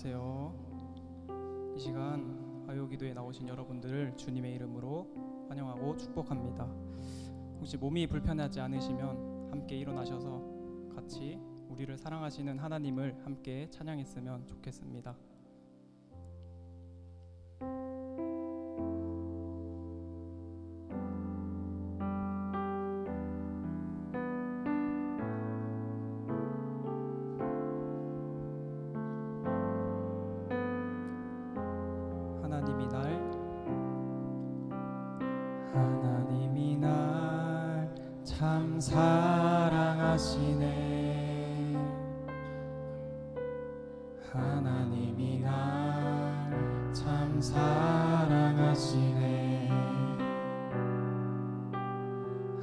안녕하세요. 이 시간 화요기도에 나오신 여러분들을 주님의 이름으로 환영하고 축복합니다. 혹시 몸이 불편하지 않으시면 함께 일어나셔서 같이 우리를 사랑하시는 하나님을 함께 찬양했으면 좋겠습니다. 하나님이 날 참 사랑하시네. 하나님이 날 참 사랑하시네.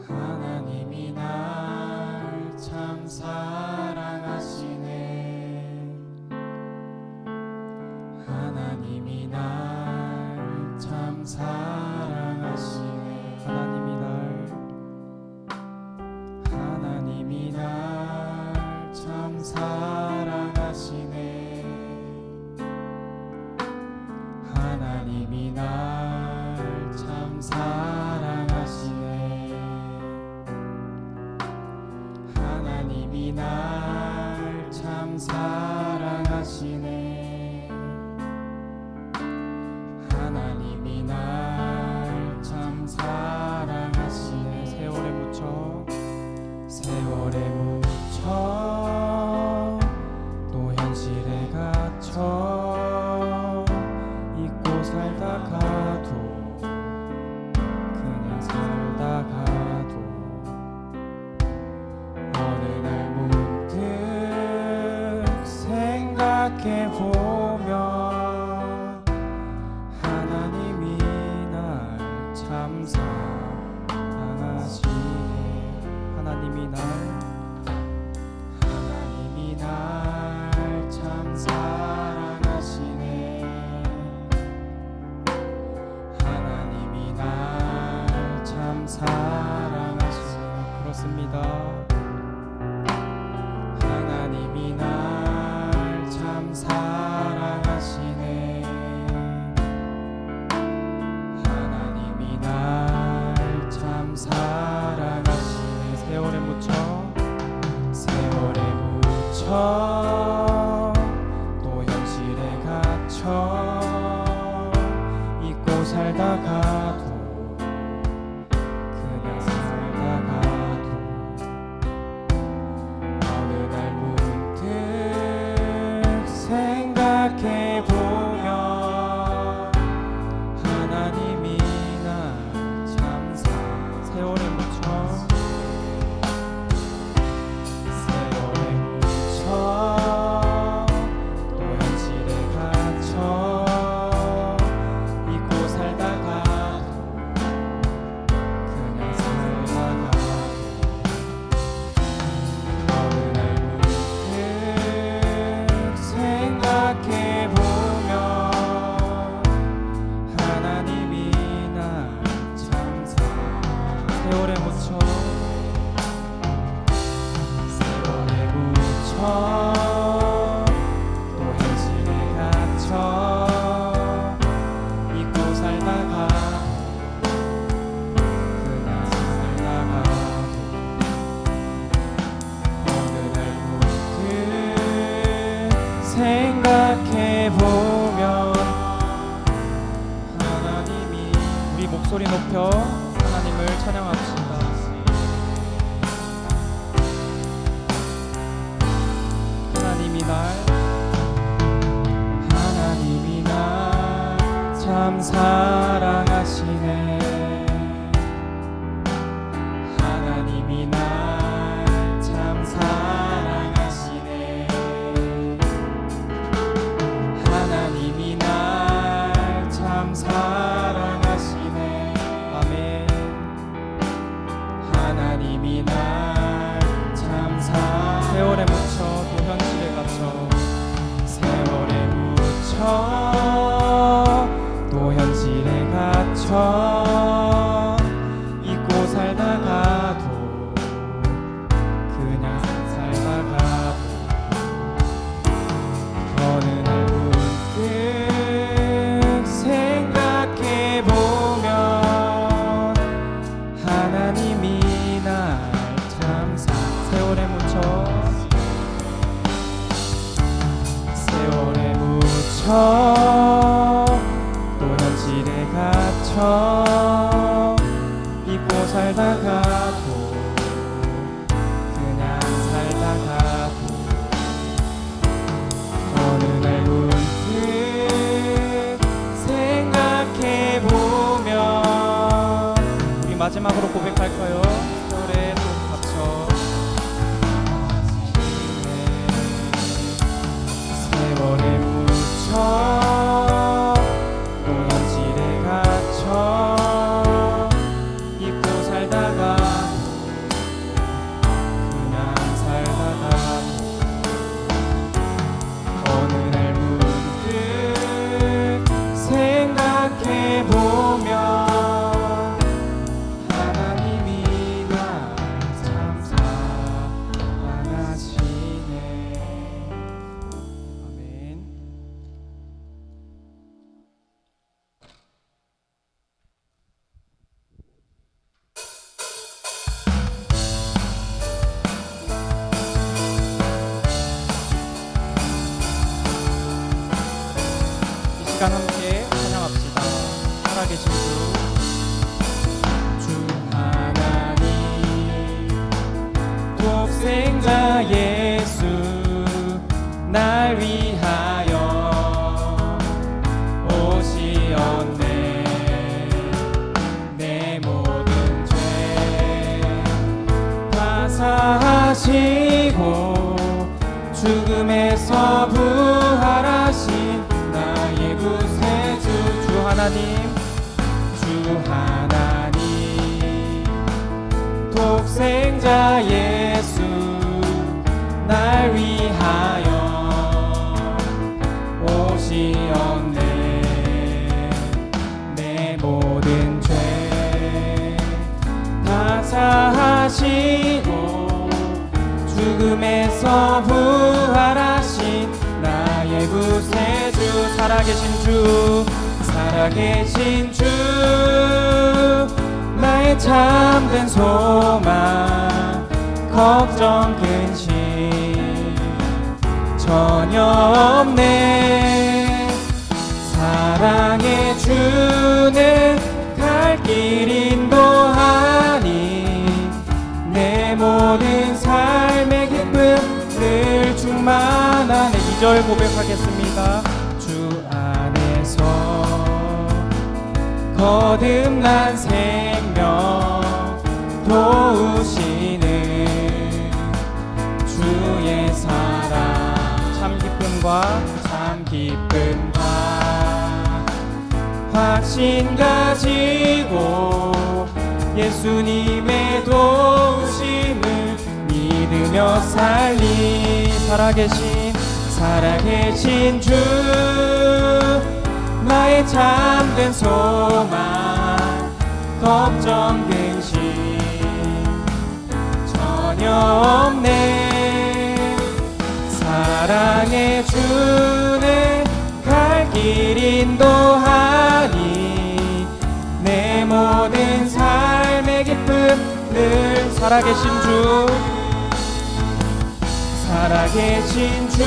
하나님이 날 참 사랑하시네. 하나님이 날 참 사랑하시네. 하나님이 날 참 사랑하시네. 하나님이 날 참 사랑하시네. 하나님이 날 참 사랑하시네. 하나님이 날 참 사랑하시네. 세월에 묻혀 또 현실에 갇혀 잊고 살다가도 그냥 살다가도 어느 날 문득 생각해보면 하나님이 날 참 사랑하시네. 하나님이 날 참 사랑하시네. 하나님이 날 참 사랑하시네. 그렇습니다. 하나님이 날 참 사랑하시네. 하나님이 날 참 사랑하시네. 세월에 묻혀 또 현실에 갇혀 잊고 살다가도 그냥 살다가도 어느 날 문득 생각해보면 하나님이 날 참 세월에 묻혀 또 현실에 갇혀 잊고 살다가도 그냥 살다가도 어느 날 문득 생각해보면 하나님이 날 참 세월에 묻혀 또 현실에 갇혀 잊고 살다가 그냥 살다가도 어느 날 문득 생각해보면 하나님이 우리 목소리 높여 하나님을 찬양합시다. 하나님이 날 참 사랑하시네. 하나님이 날 참 사랑하시네. 하나님이 날 참 사랑하시네. 아멘. 하나님이 날 참 세월에 묻혀 또 현실에 갇혀 세월에 묻혀 또 현실에 또 현실에 갇혀 잊고 살다가도 그냥 살다가도 어느 날 문득 생각해보면 우리 마지막으로 고백할까요? 노래 또 합쳐 세월에 묻혀 또 현실에 갇혀 잊고 살다가 그냥 살다가 어느 날 문득 생각해보면 하나님이 날 참 사랑하시네. 아멘. 이 시간 함께 찬양합시다. 살아계신 주 하나님 독생자 예수 날 위하여 오시었네. 내 모든 죄 다 사하시고 죽음에서 부활하신 나의 구세주 주 하나님 독생자 예수 날 위하여 오시었네. 내 모든 죄 다 사하시고 죽음에서 부활하신 나의 구세주 살아계신 주 나의 참된 소망 걱정 근심 전혀 없네. 사랑의 주는 갈 길 인도하니 내 모든 삶의 기쁨 늘 충만하네. 2절 고백하겠습니다. 주 안에서 거듭난 생명 도우시는 주의 사랑 참 기쁨과 확신 가지고 예수님의 도우심을 믿으며 살아계신 주 나의 참된 소망 걱정 근심 전혀 없네. 사랑의 주는 갈 길 인도하니 내 모든 삶의 기쁨 늘 살아계신 주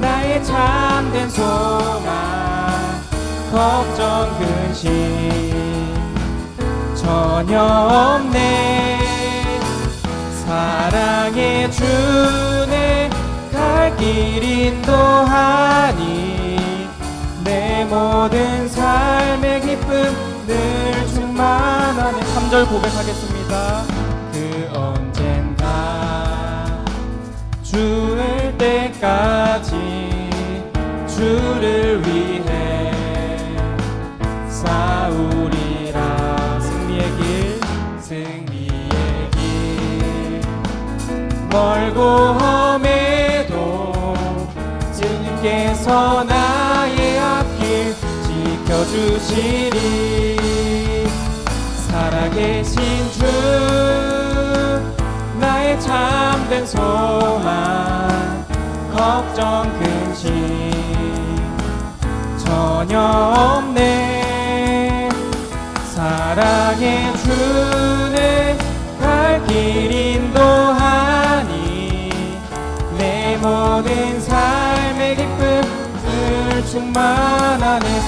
나의 참된 소망 걱정 근심 전혀 없네. 사랑의 주는 갈 길 인도하니 내 모든 삶의 기쁨 늘 충만하네. 3절 고백하겠습니다. 그 언젠가 죽을 때까지 주를 위해 싸우리라. 승리의 길 멀고 험해도 주님께서 나의 앞길 지켜주시리. 살아계신 주 나의 참된 소망 걱정 근심 전혀 없네. 사랑의 주는 갈 길 인도하니 내 모든 삶의 기쁨 충만하네.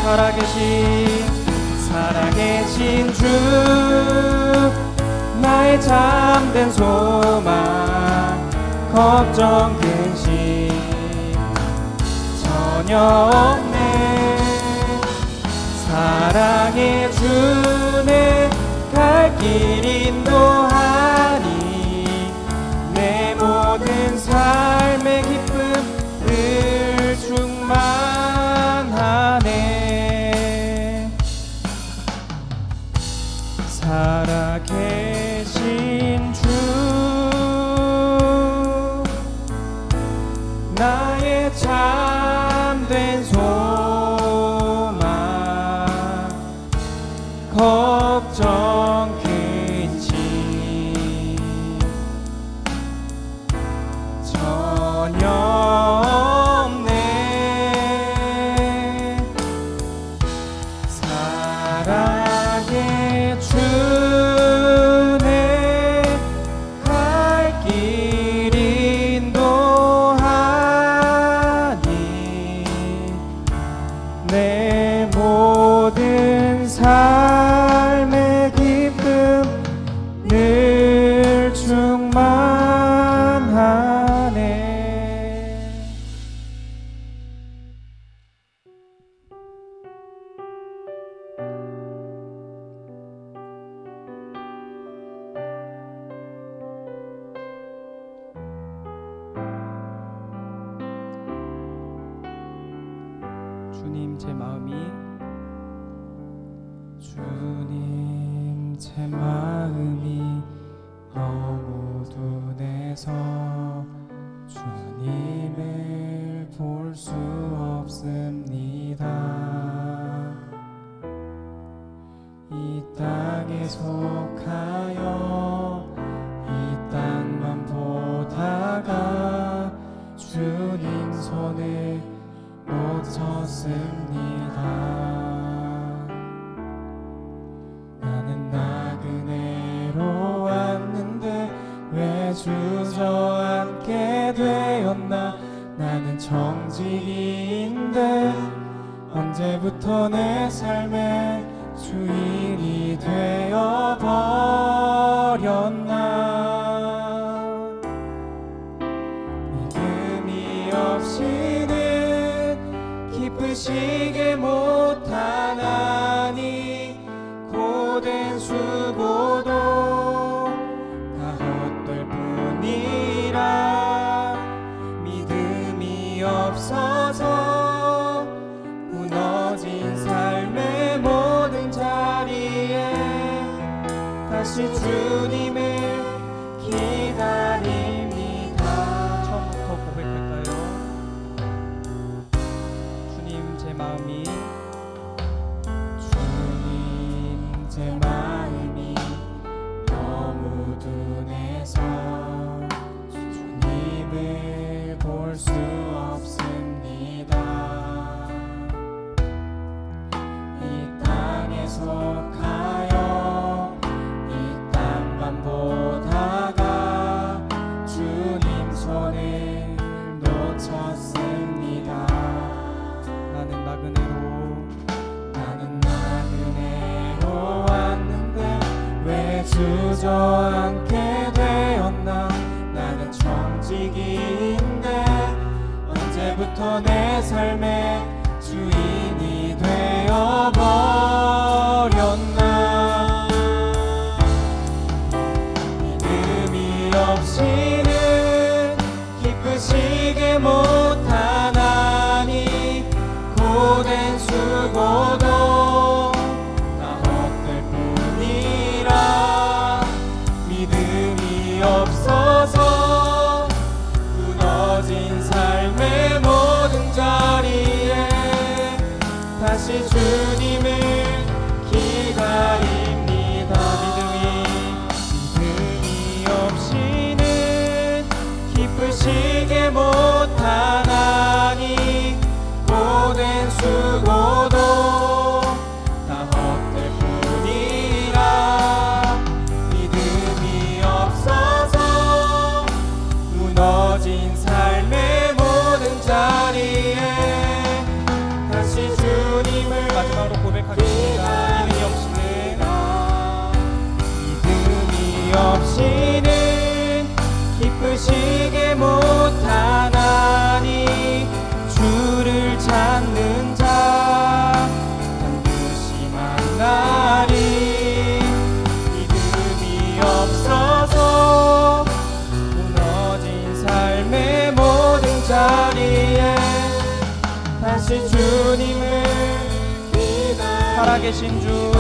살아계신 주, 나의 참된 소망, 걱정 근심 전혀 없네. 사랑의 주는 갈 길 인도하니 내 모든 삶의 기쁨 늘 충만하네. 살아계신 주, 나의 참된 소망, 걱정 근심 전혀 없네. 사랑의 주네 갈 길 인도하니 내 모든 삶의 기쁨 늘 충만하네. 주님 제 마음이 너무 둔해서 주님을 볼 수 없습니다. 이 땅에 속하여 이 땅만 보다가 주님 손을 놓쳤습니다. 나는 나그네로 왔는데 왜 주저앉게 되었나. 나는 정직인데 언제부터 내 삶의 주인이 되어버렸나. 믿음이 없이는 기쁘시게 못하나니 고된 수고도 다 헛될 뿐이라. 믿음이 없어서 무너진 삶의 모든 자리에 다시 주님을 기다립니다. 처음부터 고백할까요? 주님 제 마음이 너무 둔해서 주님을 볼 수 없습니다. 이 땅에 속하여 이 땅만 보다가 주님 손을 놓쳤습니다. 나는 나그네로 왔는데 왜 주저앉게 되었나. 나는 정직인데 언제부터 내 삶의 주인이 되어버렸나. 믿음이 없이는 기쁘시게 못하나니 고된 수고도 다 헛될 뿐이라. 믿음이 없어서 무너진 삶의 모든 자리에 다시 주님을 기다립니다. 믿음이 없이는 기쁘시게 못하나니 고된 수고도 다 헛될 뿐이라. 믿음이 없어서 무너진 삶의 모든 자리에 다시 자리에 다시 주님을 살아계신 주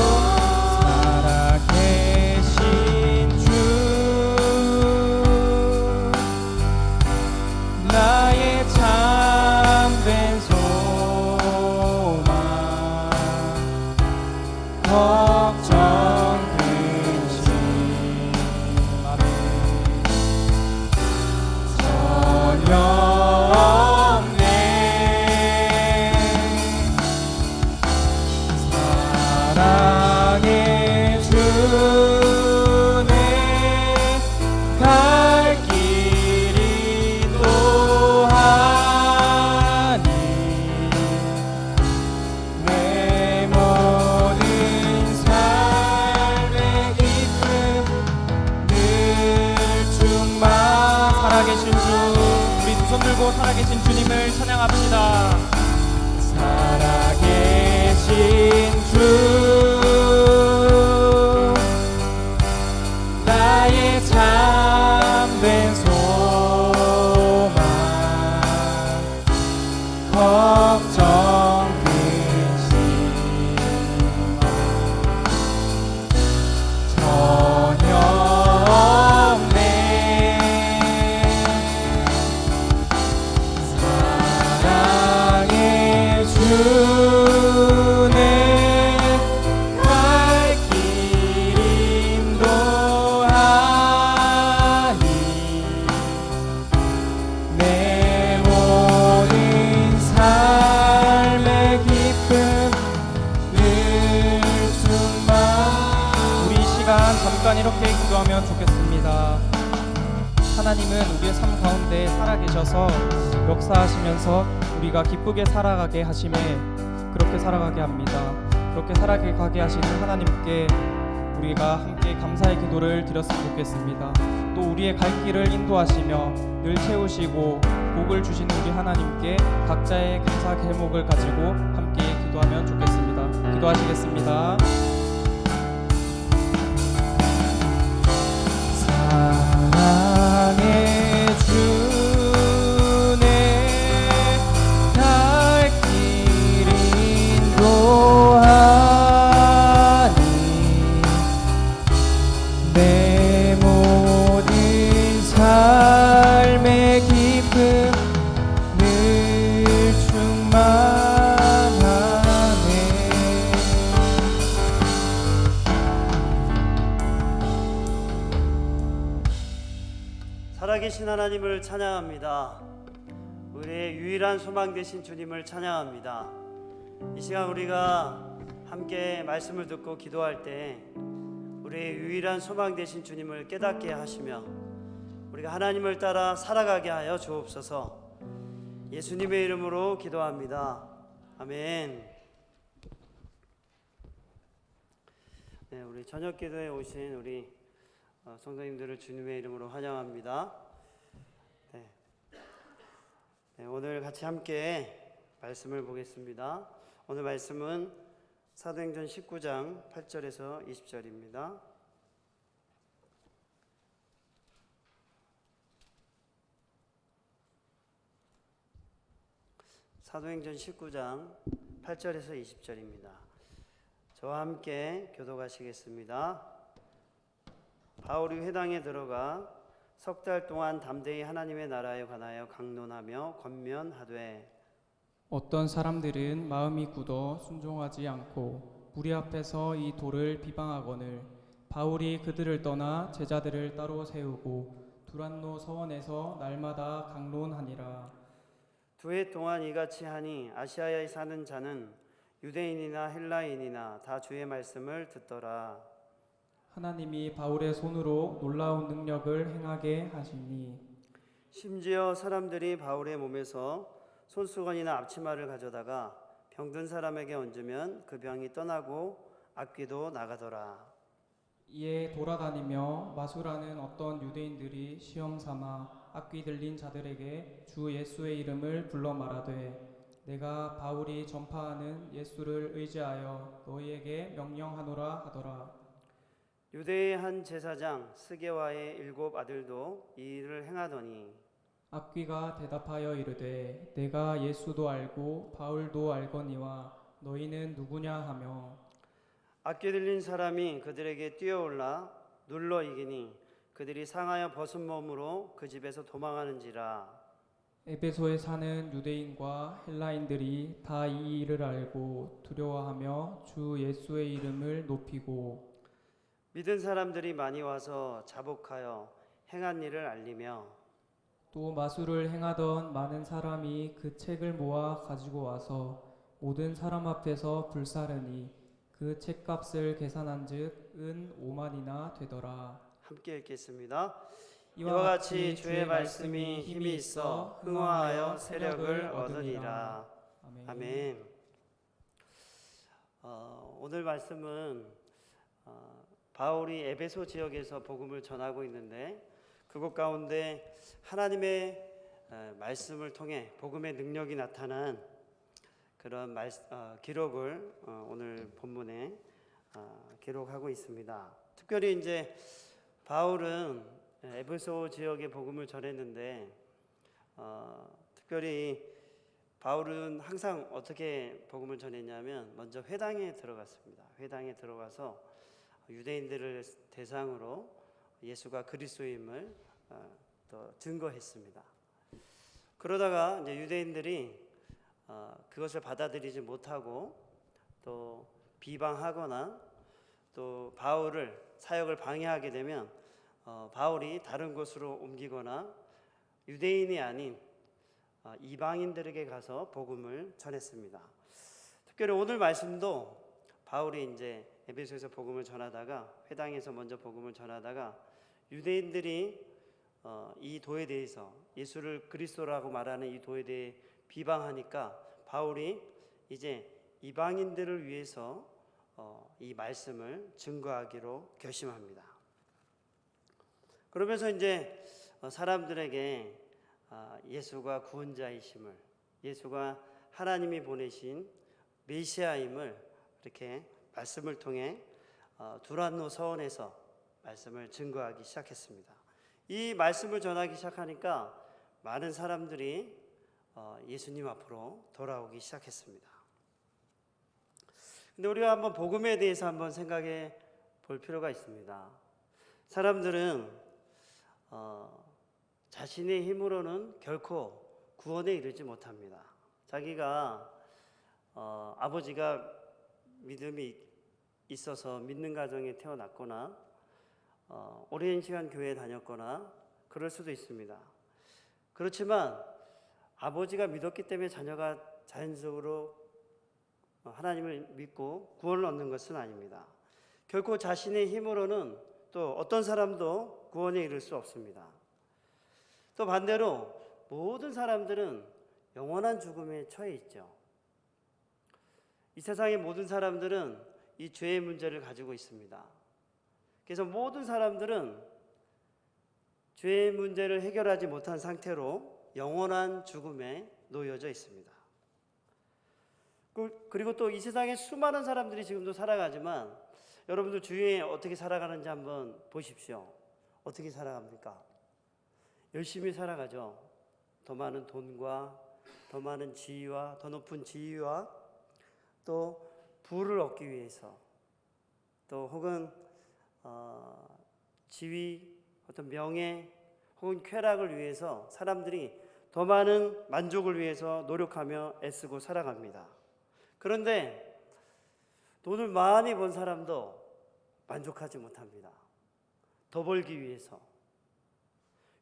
살아계신 주 나의 참된 소망 걱정 근심 전혀 없네 사랑의 주네 갈 길이 또하니 내 모든 삶의 기쁨 늘 충만 살아계신 주 우리 두 손 들고 살아계신 주님을 찬양합시다. 살아계신 주 나의 참된 소망 걱정 근심 전혀 없네 사랑의 주네 갈 길 인도하니 내 모든 삶의 기쁨 늘 충만 우리 이 시간 잠깐 이렇게 기도하면 좋겠습니다. 하나님은 우리의 삶 가운데 살아계셔서 역사하시면서 우리가 기쁘게 살아가게 하심에 그렇게 살아가게 합니다. 그렇게 살아가게 하시는 하나님께 우리가 함께 감사의 기도를 드렸으면 좋겠습니다. 또 우리의 갈 길을 인도하시며 늘 채우시고 복을 주시는 우리 하나님께 각자의 감사 제목을 가지고 함께 기도하면 좋겠습니다. 기도하시겠습니다. 사랑의 주네 갈 길 인도하니 내 모든 삶의 기쁨 늘 충만하네 살아계신 하나님을 찬양합니다. 우리의 유일한 소망 되신 주님을 찬양합니다. 이 시간 우리가 함께 말씀을 듣고 기도할 때 우리의 유일한 소망 되신 주님을 깨닫게 하시며 우리가 하나님을 따라 살아가게 하여 주옵소서. 예수님의 이름으로 기도합니다. 아멘. 네, 우리 저녁 기도에 오신 우리 성도님들을 주님의 이름으로 환영합니다. 네, 오늘 같이 함께 말씀을 보겠습니다. 오늘 말씀은 사도행전 19장 8절에서 20절입니다. 사도행전 19장 8절에서 20절입니다. 저와 함께 교독하시겠습니다. 바울이 회당에 들어가 석 달 동안 담대히 하나님의 나라에 관하여 강론하며 권면하되 어떤 사람들은 마음이 굳어 순종하지 않고 무리 앞에서 이 돌을 비방하거늘 바울이 그들을 떠나 제자들을 따로 세우고 두란노 서원에서 날마다 강론하니라. 2해 동안 이같이 하니 아시아에 사는 자는 유대인이나 헬라인이나 다 주의 말씀을 듣더라. 하나님이 바울의 손으로 놀라운 능력을 행하게 하시니 심지어 사람들이 바울의 몸에서 손수건이나 앞치마를 가져다가 병든 사람에게 얹으면 그 병이 떠나고 악귀도 나가더라. 이에 돌아다니며 마술하는 어떤 유대인들이 시험 삼아 악귀 들린 자들에게 주 예수의 이름을 불러 말하되 내가 바울이 전파하는 예수를 의지하여 너희에게 명령하노라 하더라. 유대의 한 제사장 스게와의 7 아들도 이 일을 행하더니 악귀가 대답하여 이르되 내가 예수도 알고 바울도 알거니와 너희는 누구냐 하며 악귀 들린 사람이 그들에게 뛰어올라 눌러 이기니 그들이 상하여 벗은 몸으로 그 집에서 도망하는지라. 에베소에 사는 유대인과 헬라인들이 다 이 일을 알고 두려워하며 주 예수의 이름을 높이고 믿은 사람들이 많이 와서 자복하여 행한 일을 알리며 또 마술을 행하던 많은 사람이 그 책을 모아 가지고 와서 모든 사람 앞에서 불사르니 그 책값을 계산한즉 은 5만이나 되더라. 함께 읽겠습니다. 이와 같이 주의 말씀이 힘이 있어 흥황하여 세력을 얻으니라. 아멘. 아멘. 오늘 말씀은 바울이 에베소 지역에서 복음을 전하고 있는데 그곳 가운데 하나님의 말씀을 통해 복음의 능력이 나타난 그런 기록을 오늘 본문에 기록하고 있습니다. 특별히 이제 바울은 에베소 지역의 복음을 전했는데 특별히 바울은 항상 어떻게 복음을 전했냐면 먼저 회당에 들어갔습니다. 회당에 들어가서 유대인들을 대상으로 예수가 그리스도임을 또 증거했습니다. 그러다가 이제 유대인들이 그것을 받아들이지 못하고 또 비방하거나 또 바울을 사역을 방해하게 되면 바울이 다른 곳으로 옮기거나 유대인이 아닌 이방인들에게 가서 복음을 전했습니다. 특별히 오늘 말씀도 바울이 이제 에베소에서 복음을 전하다가 회당에서 먼저 복음을 전하다가 유대인들이 이 도에 대해서 예수를 그리스도라고 말하는 이 도에 대해 비방하니까 바울이 이제 이방인들을 위해서 이 말씀을 증거하기로 결심합니다. 그러면서 이제 사람들에게 예수가 구원자이심을, 예수가 하나님이 보내신 메시아임을 이렇게 말씀을 통해 두란노 서원에서 말씀을 증거하기 시작했습니다. 이 말씀을 전하기 시작하니까 많은 사람들이 예수님 앞으로 돌아오기 시작했습니다. 근데 우리가 한번 복음에 대해서 한번 생각해 볼 필요가 있습니다. 사람들은 자신의 힘으로는 결코 구원에 이르지 못합니다. 자기가 아버지가 믿음이 있어서 믿는 가정에 태어났거나 오랜 시간 교회에 다녔거나 그럴 수도 있습니다. 그렇지만 아버지가 믿었기 때문에 자녀가 자연적으로 하나님을 믿고 구원을 얻는 것은 아닙니다. 결코 자신의 힘으로는 또 어떤 사람도 구원에 이를 수 없습니다. 또 반대로 모든 사람들은 영원한 죽음에 처해 있죠. 이 세상의 모든 사람들은 이 죄의 문제를 가지고 있습니다. 그래서 모든 사람들은 죄의 문제를 해결하지 못한 상태로 영원한 죽음에 놓여져 있습니다. 그리고 또 이 세상에 수많은 사람들이 지금도 살아가지만 여러분들 주위에 어떻게 살아가는지 한번 보십시오. 어떻게 살아갑니까? 열심히 살아가죠. 더 많은 돈과 더 많은 지위와 더 높은 지위와 또 부를 얻기 위해서 또 혹은 지위, 어떤 명예 혹은 쾌락을 위해서 사람들이 더 많은 만족을 위해서 노력하며 애쓰고 살아갑니다. 그런데 돈을 많이 번 사람도 만족하지 못합니다. 더 벌기 위해서.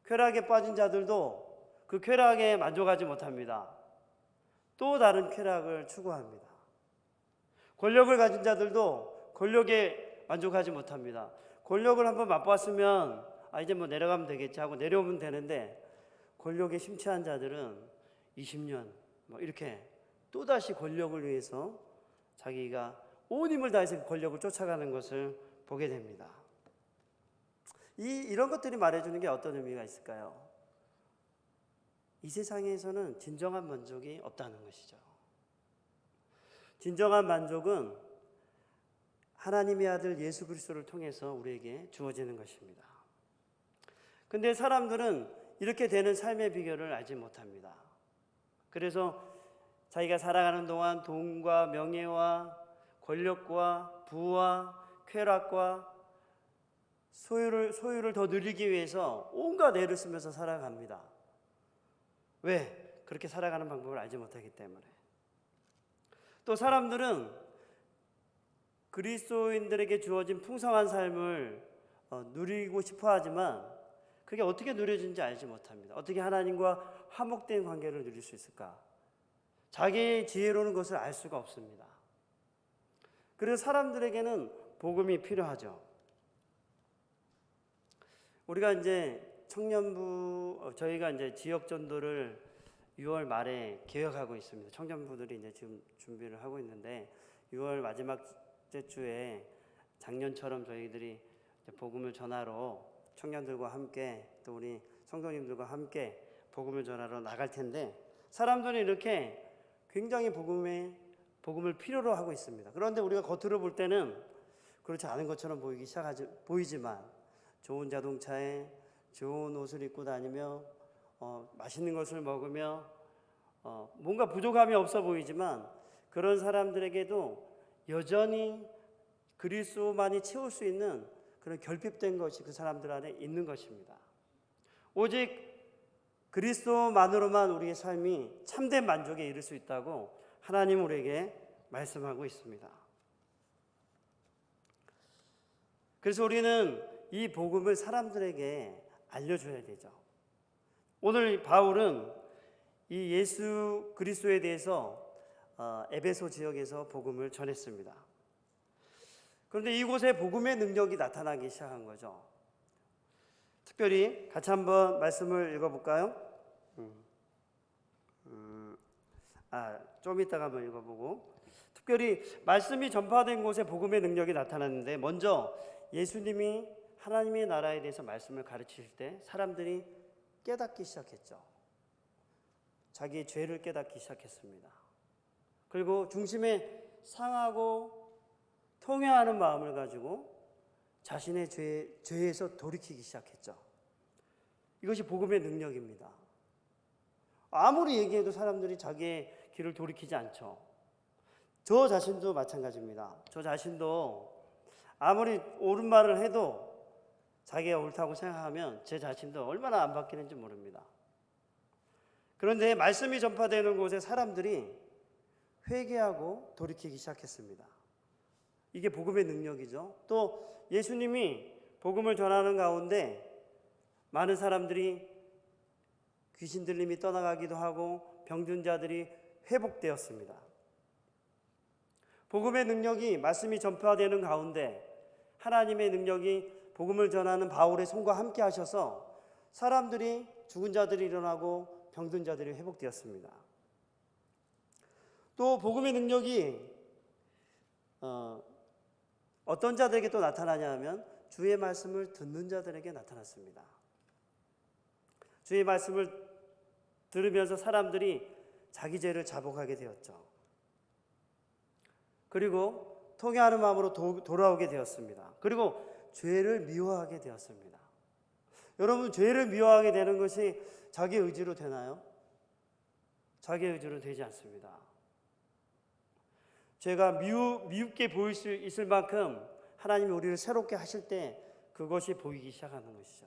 쾌락에 빠진 자들도 그 쾌락에 만족하지 못합니다. 또 다른 쾌락을 추구합니다. 권력을 가진 자들도 권력에 만족하지 못합니다. 권력을 한번 맛봤으면 이제 뭐 내려가면 되겠지 하고 내려오면 되는데 권력에 심취한 자들은 20년 뭐 이렇게 또다시 권력을 위해서 자기가 온 힘을 다해서 권력을 쫓아가는 것을 보게 됩니다. 이런 것들이 말해주는 게 어떤 의미가 있을까요? 이 세상에서는 진정한 만족이 없다는 것이죠. 진정한 만족은 하나님의 아들 예수 그리스도를 통해서 우리에게 주어지는 것입니다. 근데 사람들은 이렇게 되는 삶의 비결을 알지 못합니다. 그래서 자기가 살아가는 동안 돈과 명예와 권력과 부와 쾌락과 소유를 더 누리기 위해서 온갖 애를 쓰면서 살아갑니다. 왜? 그렇게 살아가는 방법을 알지 못하기 때문에. 또 사람들은 그리스도인들에게 주어진 풍성한 삶을 누리고 싶어 하지만 그게 어떻게 누려지는지 알지 못합니다. 어떻게 하나님과 화목된 관계를 누릴 수 있을까? 자기의 지혜로는 그것을 알 수가 없습니다. 그래서 사람들에게는 복음이 필요하죠. 우리가 이제 청년부, 저희가 이제 지역 전도를 6월 말에 계획하고 있습니다. 청년부들이 이제 지금 준비를 하고 있는데 6월 마지막 주에 작년처럼 저희들이 복음을 전하러 청년들과 함께 또 우리 성도님들과 함께 복음을 전하러 나갈 텐데 사람들이 이렇게 굉장히 복음을 필요로 하고 있습니다. 그런데 우리가 겉으로 볼 때는 그렇지 않은 것처럼 보이지만 좋은 자동차에 좋은 옷을 입고 다니며 맛있는 것을 먹으며 뭔가 부족함이 없어 보이지만 그런 사람들에게도 여전히 그리스도만이 채울 수 있는 그런 결핍된 것이 그 사람들 안에 있는 것입니다. 오직 그리스도만으로만 우리의 삶이 참된 만족에 이를 수 있다고 하나님 우리에게 말씀하고 있습니다. 그래서 우리는 이 복음을 사람들에게 알려줘야 되죠. 오늘 바울은 이 예수 그리스도에 대해서 에베소 지역에서 복음을 전했습니다. 그런데 이곳에 복음의 능력이 나타나기 시작한 거죠. 특별히 같이 한번 말씀을 읽어볼까요? 좀 이따가 한번 읽어보고 특별히 말씀이 전파된 곳에 복음의 능력이 나타났는데 먼저 예수님이 하나님의 나라에 대해서 말씀을 가르치실 때 사람들이 깨닫기 시작했죠. 자기의 죄를 깨닫기 시작했습니다. 그리고 중심에 상하고 통회하는 마음을 가지고 자신의 죄에서 돌이키기 시작했죠. 이것이 복음의 능력입니다. 아무리 얘기해도 사람들이 자기의 길을 돌이키지 않죠. 저 자신도 마찬가지입니다. 저 자신도 아무리 옳은 말을 해도 자기가 옳다고 생각하면 제 자신도 얼마나 안 바뀌는지 모릅니다. 그런데 말씀이 전파되는 곳에 사람들이 회개하고 돌이키기 시작했습니다. 이게 복음의 능력이죠. 또 예수님이 복음을 전하는 가운데 많은 사람들이 귀신 들림이 떠나가기도 하고 병든 자들이 회복되었습니다. 복음의 능력이 말씀이 전파되는 가운데 하나님의 능력이 복음을 전하는 바울의 손과 함께 하셔서 사람들이 죽은 자들이 일어나고 병든 자들이 회복되었습니다. 또 복음의 능력이 어떤 자들에게 또 나타나냐 하면 주의 말씀을 듣는 자들에게 나타났습니다. 주의 말씀을 들으면서 사람들이 자기 죄를 자복하게 되었죠. 그리고 통회하는 마음으로 돌아오게 되었습니다. 그리고 죄를 미워하게 되었습니다. 여러분, 죄를 미워하게 되는 것이 자기 의지로 되나요? 자기 의지로 되지 않습니다. 죄가 미웁게 보일 수 있을 만큼 하나님이 우리를 새롭게 하실 때 그것이 보이기 시작하는 것이죠.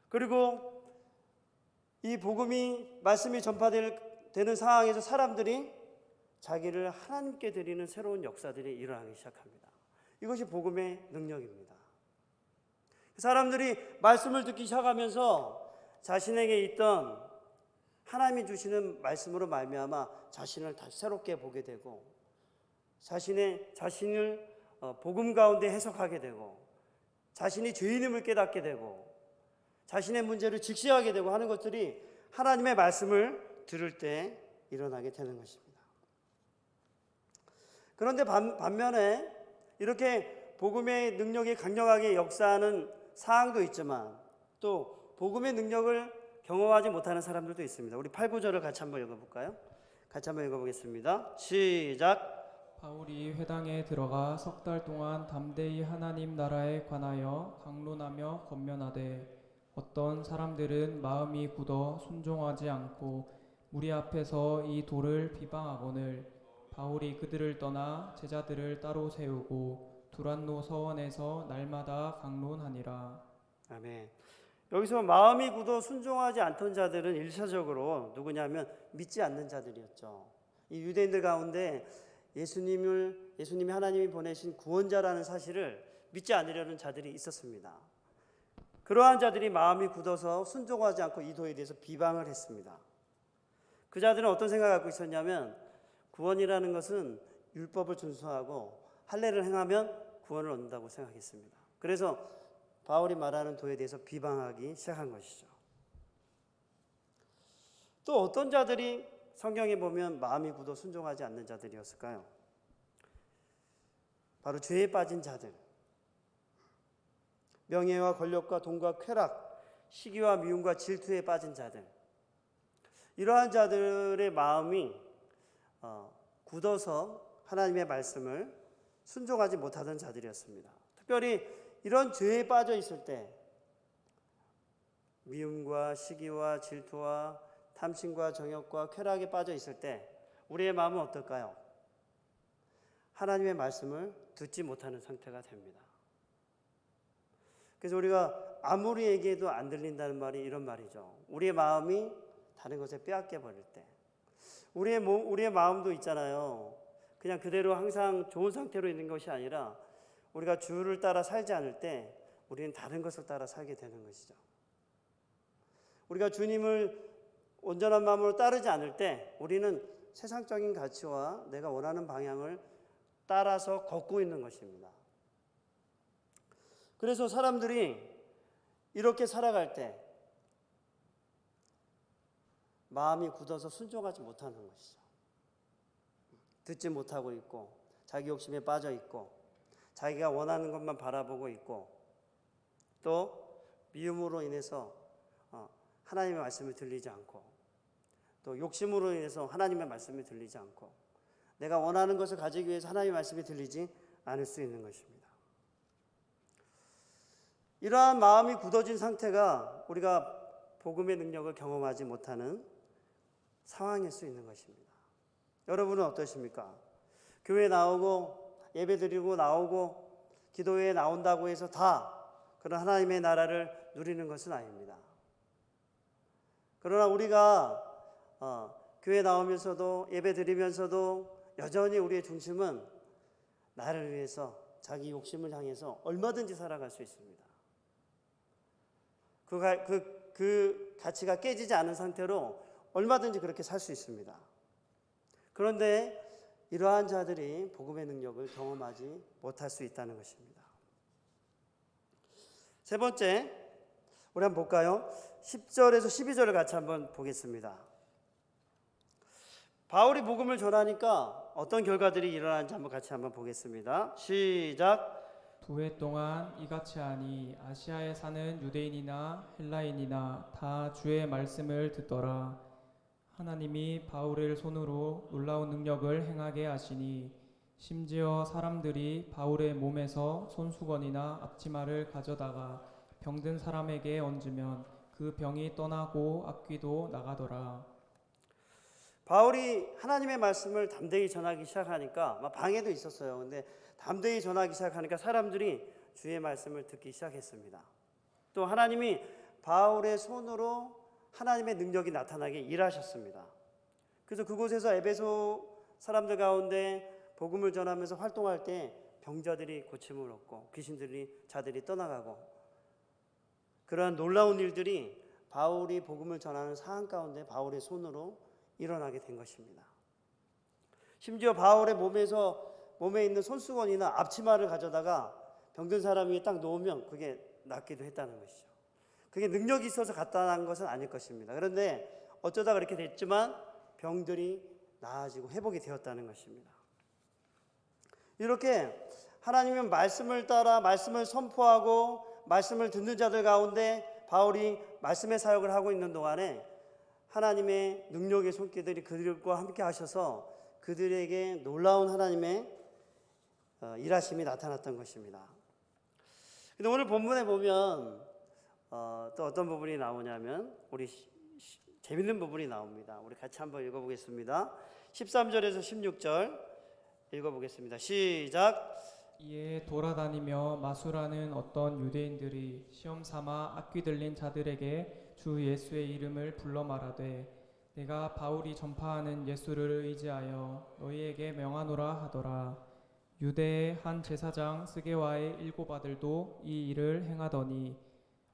그리고 이 복음이 말씀이 전파되는 상황에서 사람들이 자기를 하나님께 드리는 새로운 역사들이 일어나기 시작합니다. 이것이 복음의 능력입니다. 사람들이 말씀을 듣기 시작하면서 자신에게 있던 하나님이 주시는 말씀으로 말미암아 자신을 다시 새롭게 보게 되고 자신을 복음 가운데 해석하게 되고 자신이 죄인임을 깨닫게 되고 자신의 문제를 직시하게 되고 하는 것들이 하나님의 말씀을 들을 때 일어나게 되는 것입니다. 그런데 반면에 이렇게 복음의 능력이 강력하게 역사하는 상황도 있지만 또 복음의 능력을 경험하지 못하는 사람들도 있습니다. 우리 8, 9절을 같이 한번 읽어볼까요? 같이 한번 읽어보겠습니다. 시작. 바울이 회당에 들어가 석 달 동안 담대히 하나님 나라에 관하여 강론하며 권면하되 어떤 사람들은 마음이 굳어 순종하지 않고 무리 앞에서 이 돌을 비방하거늘 바울이 그들을 떠나 제자들을 따로 세우고 두란노 서원에서 날마다 강론하니라. 아멘. 여기서 마음이 굳어 순종하지 않던 자들은 일차적으로 누구냐면 믿지 않는 자들이었죠. 이 유대인들 가운데 예수님이 하나님이 보내신 구원자라는 사실을 믿지 않으려는 자들이 있었습니다. 그러한 자들이 마음이 굳어서 순종하지 않고 이 도에 대해서 비방을 했습니다. 그 자들은 어떤 생각을 갖고 있었냐면 구원이라는 것은 율법을 준수하고 할례를 행하면 구원을 얻는다고 생각했습니다. 그래서 바울이 말하는 도에 대해서 비방하기 시작한 것이죠. 또 어떤 자들이 성경에 보면 마음이 굳어 순종하지 않는 자들이었을까요? 바로 죄에 빠진 자들, 명예와 권력과 돈과 쾌락, 시기와 미움과 질투에 빠진 자들, 이러한 자들의 마음이 굳어서 하나님의 말씀을 순종하지 못하던 자들이었습니다. 특별히 이런 죄에 빠져 있을 때, 미움과 시기와 질투와 탐심과 정욕과 쾌락에 빠져 있을 때 우리의 마음은 어떨까요? 하나님의 말씀을 듣지 못하는 상태가 됩니다. 그래서 우리가 아무리 얘기해도 안 들린다는 말이 이런 말이죠. 우리의 마음이 다른 것에 빼앗겨 버릴 때, 우리의 마음도 있잖아요. 그냥 그대로 항상 좋은 상태로 있는 것이 아니라 우리가 주를 따라 살지 않을 때 우리는 다른 것을 따라 살게 되는 것이죠. 우리가 주님을 온전한 마음으로 따르지 않을 때 우리는 세상적인 가치와 내가 원하는 방향을 따라서 걷고 있는 것입니다. 그래서 사람들이 이렇게 살아갈 때 마음이 굳어서 순종하지 못하는 것이죠. 듣지 못하고 있고 자기 욕심에 빠져 있고 자기가 원하는 것만 바라보고 있고 또 미움으로 인해서 하나님의 말씀을 들리지 않고 또 욕심으로 인해서 하나님의 말씀이 들리지 않고 내가 원하는 것을 가지기 위해서 하나님의 말씀이 들리지 않을 수 있는 것입니다. 이러한 마음이 굳어진 상태가 우리가 복음의 능력을 경험하지 못하는 상황일 수 있는 것입니다. 여러분은 어떠십니까? 교회 나오고 예배드리고 나오고 기도회에 나온다고 해서 다 그런 하나님의 나라를 누리는 것은 아닙니다. 그러나 우리가 교회 나오면서도 예배드리면서도 여전히 우리의 중심은 나를 위해서 자기 욕심을 향해서 얼마든지 살아갈 수 있습니다. 그 가치가 깨지지 않은 상태로 얼마든지 그렇게 살 수 있습니다. 그런데 이러한 자들이 복음의 능력을 경험하지 못할 수 있다는 것입니다. 세 번째, 우리 한번 볼까요? 10절에서 12절을 같이 한번 보겠습니다. 바울이 복음을 전하니까 어떤 결과들이 일어나는지 같이 한번 보겠습니다. 시작. 2해 동안 이같이 하니 아시아에 사는 유대인이나 헬라인이나 다 주의 말씀을 듣더라. 하나님이 바울을 손으로 놀라운 능력을 행하게 하시니 심지어 사람들이 바울의 몸에서 손수건이나 앞치마를 가져다가 병든 사람에게 얹으면 그 병이 떠나고 악귀도 나가더라. 바울이 하나님의 말씀을 담대히 전하기 시작하니까 방해도 있었어요. 근데 담대히 전하기 시작하니까 사람들이 주의 말씀을 듣기 시작했습니다. 또 하나님이 바울의 손으로 하나님의 능력이 나타나게 일하셨습니다. 그래서 그곳에서 에베소 사람들 가운데 복음을 전하면서 활동할 때 병자들이 고침을 얻고 자들이 떠나가고 그러한 놀라운 일들이 바울이 복음을 전하는 상황 가운데 바울의 손으로 일어나게 된 것입니다. 심지어 바울의 몸에 있는 손수건이나 앞치마를 가져다가 병든 사람 위에 딱 놓으면 그게 낫기도 했다는 것이죠. 그게 능력이 있어서 갖다 난 것은 아닐 것입니다. 그런데 어쩌다 그렇게 됐지만 병들이 나아지고 회복이 되었다는 것입니다. 이렇게 하나님의 말씀을 따라 말씀을 선포하고 말씀을 듣는 자들 가운데 바울이 말씀의 사역을 하고 있는 동안에 하나님의 능력의 손길들이 그들과 함께 하셔서 그들에게 놀라운 하나님의 일하심이 나타났던 것입니다. 근데 오늘 본문에 보면 또 어떤 부분이 나오냐면 우리 재밌는 부분이 나옵니다. 우리 같이 한번 읽어보겠습니다. 13절에서 16절 읽어보겠습니다. 시작. 이에 돌아다니며 마술하는 어떤 유대인들이 시험 삼아 악귀 들린 자들에게 주 예수의 이름을 불러 말하되 내가 바울이 전파하는 예수를 의지하여 너희에게 명하노라 하더라. 유대의 한 제사장 스게와의 7 아들도 이 일을 행하더니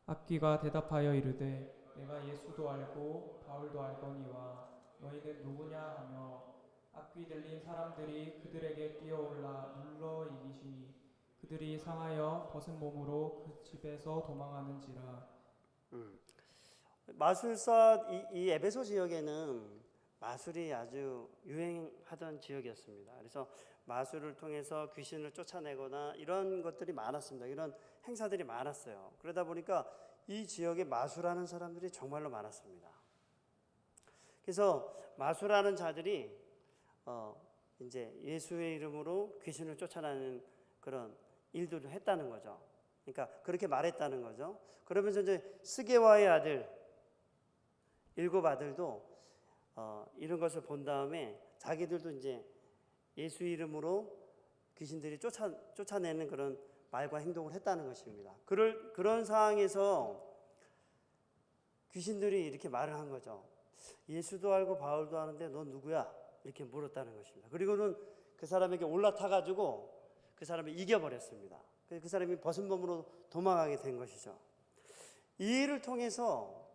악귀가 대답하여 이르되 내가 예수도 알고 바울도 알거니와 너희는 누구냐 하며 악귀 들린 사람들이 그들에게 뛰어올라 눌러 이기시니 그들이 상하여 벗은 몸으로 그 집에서 도망하는지라. 마술사 이 에베소 지역에는 마술이 아주 유행하던 지역이었습니다. 그래서 마술을 통해서 귀신을 쫓아내거나 이런 것들이 많았습니다. 이런 행사들이 많았어요. 그러다 보니까 이 지역에 마술하는 사람들이 정말로 많았습니다. 그래서 마술하는 자들이 이제 예수의 이름으로 귀신을 쫓아내는 그런 일들을 했다는 거죠. 그러니까 그렇게 말했다는 거죠. 그러면서 이제 스게와의 아들 7 아들도 이런 것을 본 다음에 자기들도 이제 예수 이름으로 귀신들이 쫓아내는 그런 말과 행동을 했다는 것입니다. 그런 상황에서 귀신들이 이렇게 말을 한 거죠. 예수도 알고 바울도 아는데 넌 누구야? 이렇게 물었다는 것입니다. 그리고는 그 사람에게 올라타가지고 그 사람을 이겨버렸습니다. 그 사람이 벗은 몸으로 도망가게 된 것이죠. 이 일을 통해서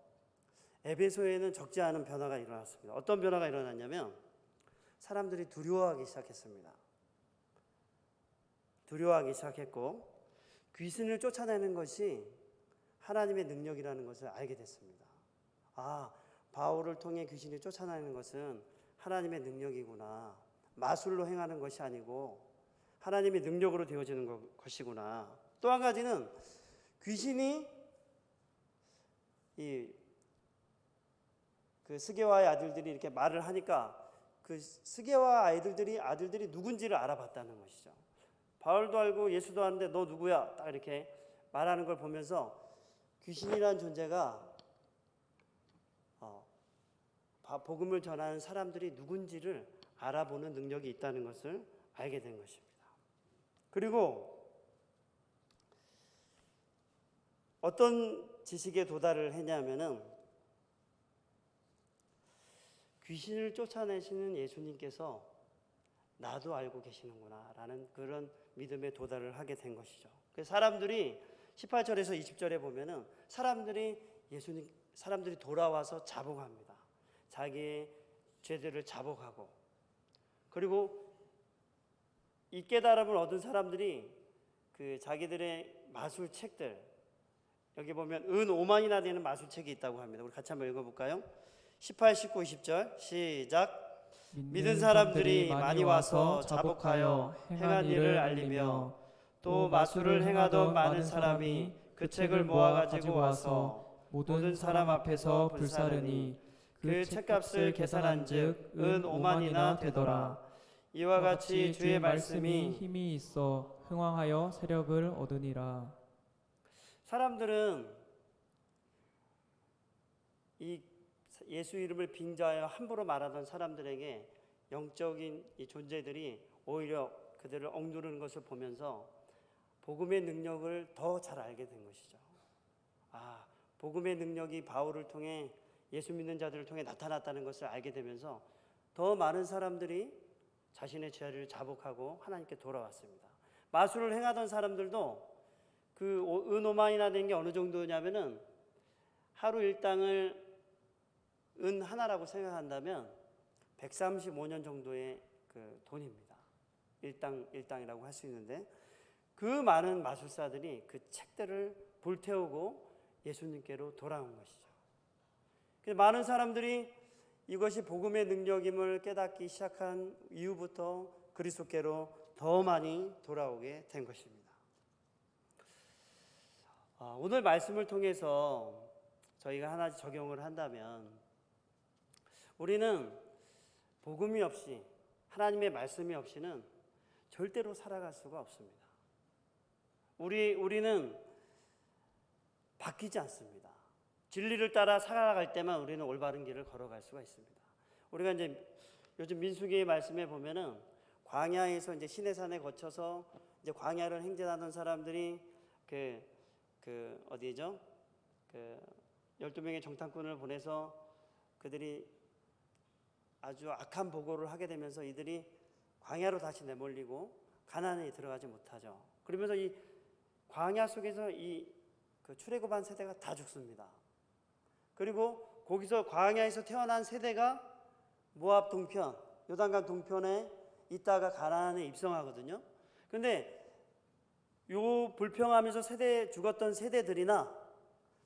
에베소에는 적지 않은 변화가 일어났습니다. 어떤 변화가 일어났냐면 사람들이 두려워하기 시작했습니다. 두려워하기 시작했고 귀신을 쫓아내는 것이 하나님의 능력이라는 것을 알게 됐습니다. 아, 바울을 통해 귀신을 쫓아내는 것은 하나님의 능력이구나. 마술로 행하는 것이 아니고 하나님의 능력으로 되어지는 것이구나. 또 한 가지는 귀신이 그 스게와의 아들들이 이렇게 말을 하니까 그 스게와 아들들이 누군지를 알아봤다는 것이죠. 바울도 알고 예수도 아는데 너 누구야? 딱 이렇게 말하는 걸 보면서 귀신이라는 존재가 복음을 전하는 사람들이 누군지를 알아보는 능력이 있다는 것을 알게 된 것입니다. 그리고 어떤 지식에 도달을 했냐면은 귀신을 쫓아내시는 예수님께서 나도 알고 계시는구나 라는 그런 믿음에 도달을 하게 된 것이죠. 그래서 사람들이 18절에서 20절에 보면은 사람들이 돌아와서 자복합니다. 자기의 죄들을 자복하고 그리고 이 깨달음을 얻은 사람들이 그 자기들의 마술책들 여기 보면 은 5만이나 되는 마술책이 있다고 합니다. 우리 같이 한번 읽어볼까요? 18, 19, 20절 시작. 믿은 사람들이 많이 와서 자복하여 행한 일을 알리며 또 마술을 행하던 많은 사람이 그 책을 모아 가지고 와서 모든 사람 앞에서 불사르니 그 책값을 계산한즉 은 5만이나 되더라. 이와 같이 주의 말씀이 힘이 있어 흥왕하여 세력을 얻으니라. 사람들은 이 예수 이름을 빙자하여 함부로 말하던 사람들에게 영적인 이 존재들이 오히려 그들을 억누르는 것을 보면서 복음의 능력을 더 잘 알게 된 것이죠. 아, 복음의 능력이 바울을 통해 예수 믿는 자들을 통해 나타났다는 것을 알게 되면서 더 많은 사람들이 자신의 죄를 자복하고 하나님께 돌아왔습니다. 마술을 행하던 사람들도 그 은 5만이나 된 게 어느 정도냐면은 하루 일당을 은 하나라고 생각한다면 135년 정도의 그 돈입니다. 일당이라고 할 수 있는데 그 많은 마술사들이 그 책들을 불태우고 예수님께로 돌아온 것이죠. 그래서 많은 사람들이 이것이 복음의 능력임을 깨닫기 시작한 이후부터 그리스도께로 더 많이 돌아오게 된 것입니다. 오늘 말씀을 통해서 저희가 하나 적용을 한다면 우리는 복음이 없이 하나님의 말씀이 없이는 절대로 살아갈 수가 없습니다. 우리는 바뀌지 않습니다. 진리를 따라 살아갈 때만 우리는 올바른 길을 걸어갈 수가 있습니다. 우리가 이제 요즘 민수기의 말씀에 보면은 광야에서 이제 시내산에 거쳐서 이제 광야를 행진하던 사람들이 어디죠? 12명의 정탐꾼을 보내서 그들이 아주 악한 보고를 하게 되면서 이들이 광야로 다시 내몰리고 가나안에 들어가지 못하죠. 그러면서 이 광야 속에서 출애굽한 세대가 다 죽습니다. 그리고 거기서 광야에서 태어난 세대가 모압 동편, 요단강 동편에 있다가 가나안에 입성하거든요. 그런데 요 불평하면서 죽었던 세대들이나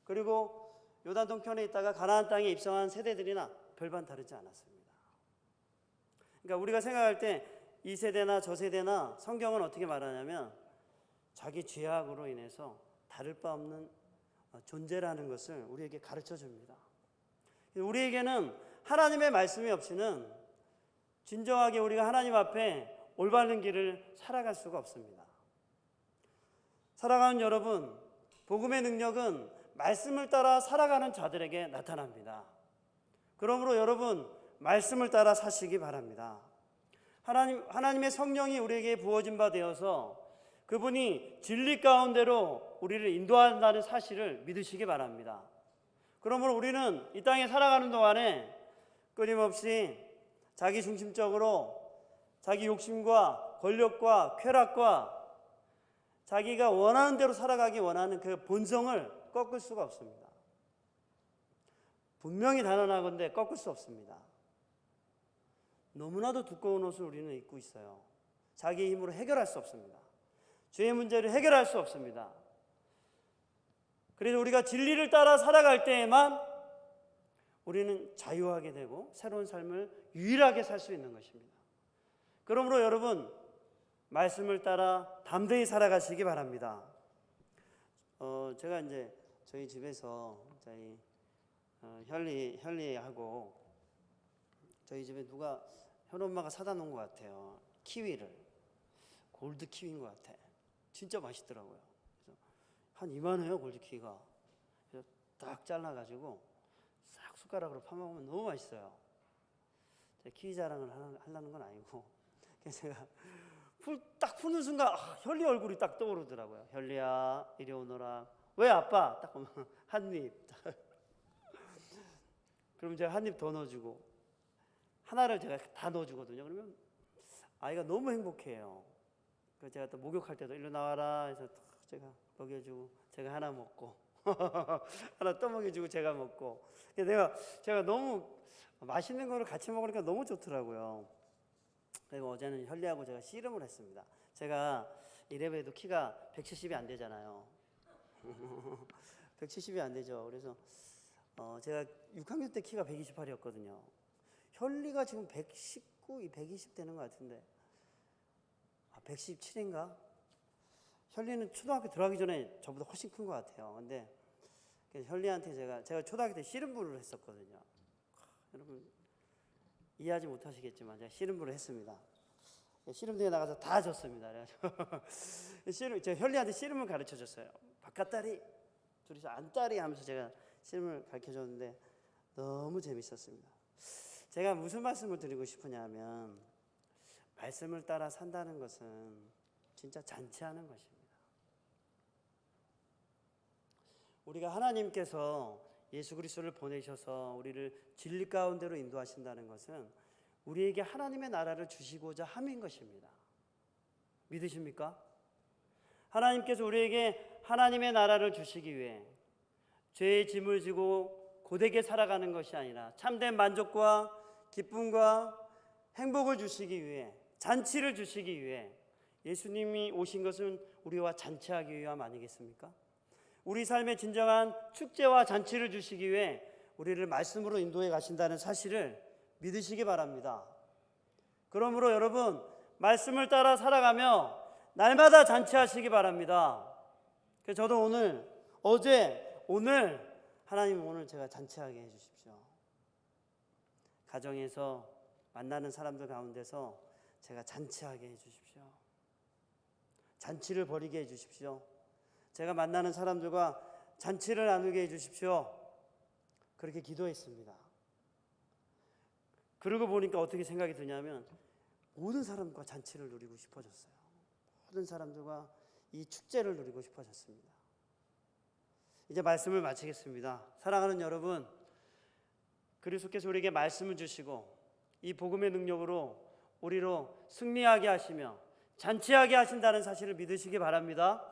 그리고 요단 동편에 있다가 가나안 땅에 입성한 세대들이나 별반 다르지 않았습니다. 그러니까 우리가 생각할 때 이 세대나 저 세대나 성경은 어떻게 말하냐면 자기 죄악으로 인해서 다를 바 없는 존재라는 것을 우리에게 가르쳐 줍니다. 우리에게는 하나님의 말씀이 없이는 진정하게 우리가 하나님 앞에 올바른 길을 살아갈 수가 없습니다. 살아가는 여러분, 복음의 능력은 말씀을 따라 살아가는 자들에게 나타납니다. 그러므로 여러분, 말씀을 따라 사시기 바랍니다. 하나님의 성령이 우리에게 부어진 바 되어서 그분이 진리 가운데로 우리를 인도한다는 사실을 믿으시기 바랍니다. 그러므로 우리는 이 땅에 살아가는 동안에 끊임없이 자기 중심적으로 자기 욕심과 권력과 쾌락과 자기가 원하는 대로 살아가기 원하는 그 본성을 꺾을 수가 없습니다. 분명히 단언하건대 꺾을 수 없습니다. 너무나도 두꺼운 옷을 우리는 입고 있어요. 자기의 힘으로 해결할 수 없습니다. 죄의 문제를 해결할 수 없습니다. 그래서 우리가 진리를 따라 살아갈 때에만 우리는 자유하게 되고 새로운 삶을 유일하게 살 수 있는 것입니다. 그러므로 여러분, 말씀을 따라 담대히 살아가시기 바랍니다. 제가 이제 저희 집에서 저희 현리하고 저희 집에 누가 현엄마가 사다 놓은 것 같아요. 키위를 골드 키위인 것 같아. 진짜 맛있더라고요. 그래서 한 이만해요, 골드 키위가. 그래서 딱 잘라가지고 싹 숟가락으로 파먹으면 너무 맛있어요. 제가 키위 자랑을 하려는 건 아니고 그래서 제가 딱 푸는 순간 현리 얼굴이 딱 떠오르더라고요. 현리야 이리 오너라. 왜 아빠? 딱 보면 한 입. 그럼 제가 한 입 더 넣어주고 하나를 제가 다 넣어주거든요. 그러면 아이가 너무 행복해요. 그래서 제가 또 목욕할 때도 일로 나와라 해서 제가 먹여주고 제가 하나 먹고 하나 또 먹여주고 제가 먹고. 제가 너무 맛있는 거를 같이 먹으니까 너무 좋더라고요. 그리고 어제는 현리하고 제가 씨름을 했습니다. 제가 이래봬도 키가 170이 안 되잖아요. 170이 안 되죠. 그래서 제가 6학년 때 키가 128이었거든요. 현리가 지금 119, 120 되는 것 같은데 117인가? 현리는 초등학교 들어가기 전에 저보다 훨씬 큰 것 같아요. 근데 현리한테 제가 초등학교 때 씨름부를 했었거든요. 여러분 이해하지 못하시겠지만 제가 씨름부를 했습니다. 씨름대회 나가서 다 졌습니다. 그래가지고 제가 현리한테 씨름을 가르쳐줬어요. 바깥다리, 둘이서 안다리 하면서 제가 씨름을 가르쳐줬는데 너무 재밌었습니다. 제가 무슨 말씀을 드리고 싶으냐면 말씀을 따라 산다는 것은 진짜 잔치하는 것입니다. 우리가 하나님께서 예수 그리스도를 보내셔서 우리를 진리 가운데로 인도하신다는 것은 우리에게 하나님의 나라를 주시고자 함인 것입니다. 믿으십니까? 하나님께서 우리에게 하나님의 나라를 주시기 위해 죄의 짐을 지고 고되게 살아가는 것이 아니라 참된 만족과 기쁨과 행복을 주시기 위해, 잔치를 주시기 위해 예수님이 오신 것은 우리와 잔치하기 위함 아니겠습니까? 우리 삶의 진정한 축제와 잔치를 주시기 위해 우리를 말씀으로 인도해 가신다는 사실을 믿으시기 바랍니다. 그러므로 여러분, 말씀을 따라 살아가며 날마다 잔치하시기 바랍니다. 그래서 저도 오늘 하나님 오늘 제가 잔치하게 해주십시오. 가정에서 만나는 사람들 가운데서 제가 잔치하게 해주십시오. 잔치를 벌이게 해주십시오. 제가 만나는 사람들과 잔치를 나누게 해주십시오. 그렇게 기도했습니다. 그러고 보니까 어떻게 생각이 드냐면 모든 사람과 잔치를 누리고 싶어졌어요. 모든 사람들과 이 축제를 누리고 싶어졌습니다. 이제 말씀을 마치겠습니다. 사랑하는 여러분, 그리스도께서 우리에게 말씀을 주시고 이 복음의 능력으로 우리로 승리하게 하시며 잔치하게 하신다는 사실을 믿으시기 바랍니다.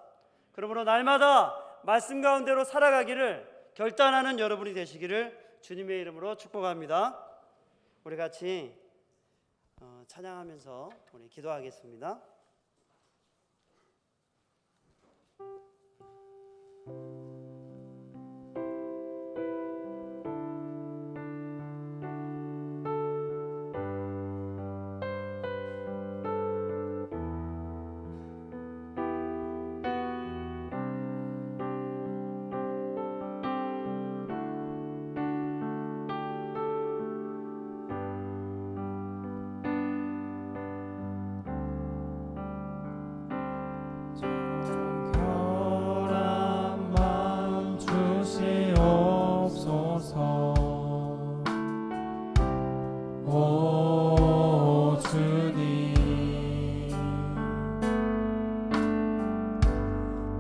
그러므로 날마다 말씀 가운데로 살아가기를 결단하는 여러분이 되시기를 주님의 이름으로 축복합니다. 우리 같이 찬양하면서 우리 기도하겠습니다. 정결한 마음 주시옵소서. 오 주님,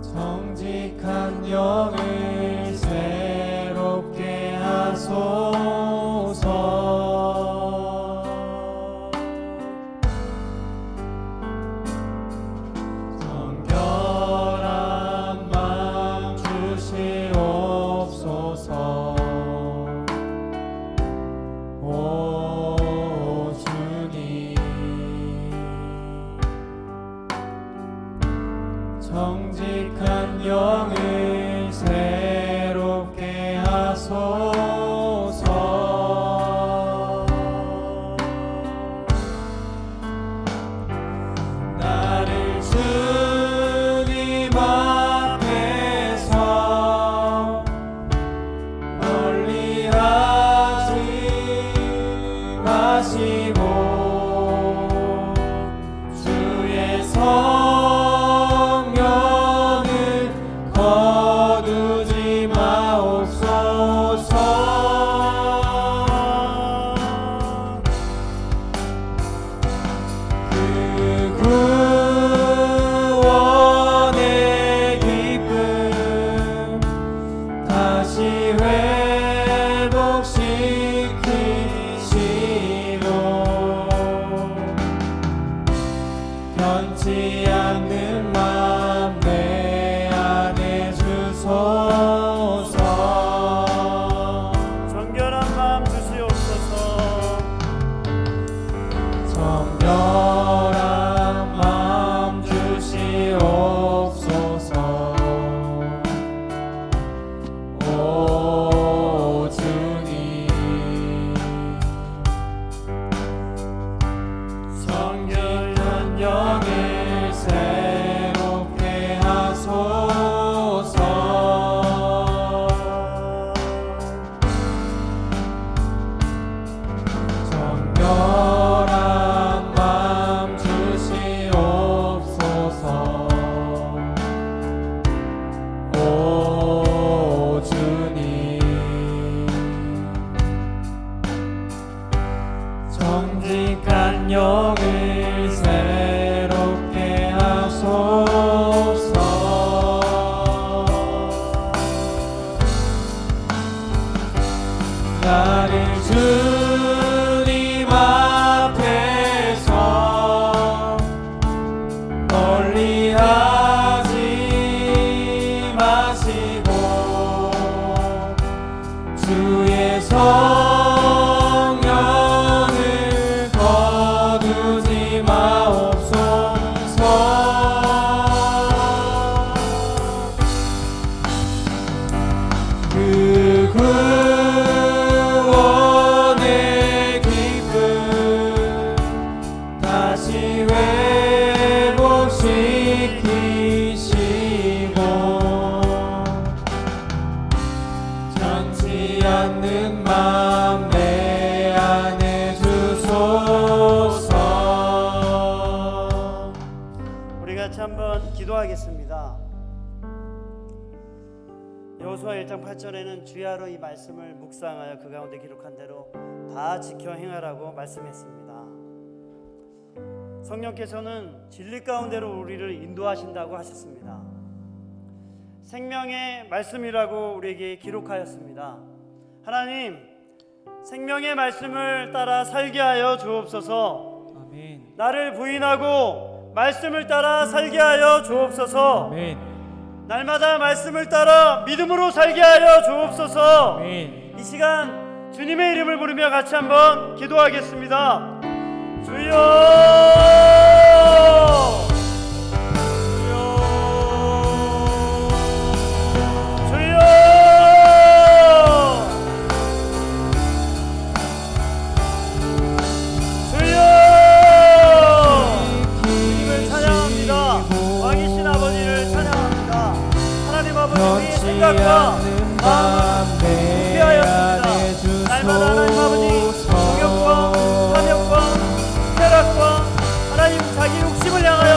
정직한 영을 새롭게 하소서. 정결한 마음 주시옵소서. 오 주님, 정직한 영을 새롭게 하소서. 나를 주님 앞에서 멀리하지 마시고 주의 성령을 거두지 마옵소서. 그 구원의 기쁨 다시 회복시키시고 변치 않는 맘 내 안에 주소서. 정결한 마음 주시옵소서. 정결한 마음 주시옵소서. 오 주님, 정결한 영을 새롭게 하소서. 정결한 마음 주시옵소서. 오 주님, 정직한 영을 새롭게 하소서. 나를 주님 앞에서 멀리하지 마시고 주의 성령을 거두지 마옵소서. 그 구원의 기쁨 다시 회복시키시고 변치 않는 맘 내 안에 주소서. 우리 같이 한번 기도하겠습니다. 여호수아 1장 8절에는 주야로 이 말씀을 묵상하여 그 가운데 기록한 대로 다 지켜 행하라고 말씀했습니다. 성령께서는 진리 가운데로 우리를 인도하신다고 하셨습니다. 생명의 말씀이라고 우리에게 기록하였습니다. 하나님, 생명의 말씀을 따라 살게 하여 주옵소서. 아멘. 나를 부인하고 말씀을 따라 살게 하여 주옵소서. 아멘. 날마다 말씀을 따라 믿음으로 살게 하여 주옵소서. 아멘. 이 시간 주님의 이름을 부르며 같이 한번 기도하겠습니다. 주여! 생각과 마음을 피하였습니다. 날마다 하나님 아버지 정욕과 탐욕과 쾌락과 하나님 자기 욕심을 향하여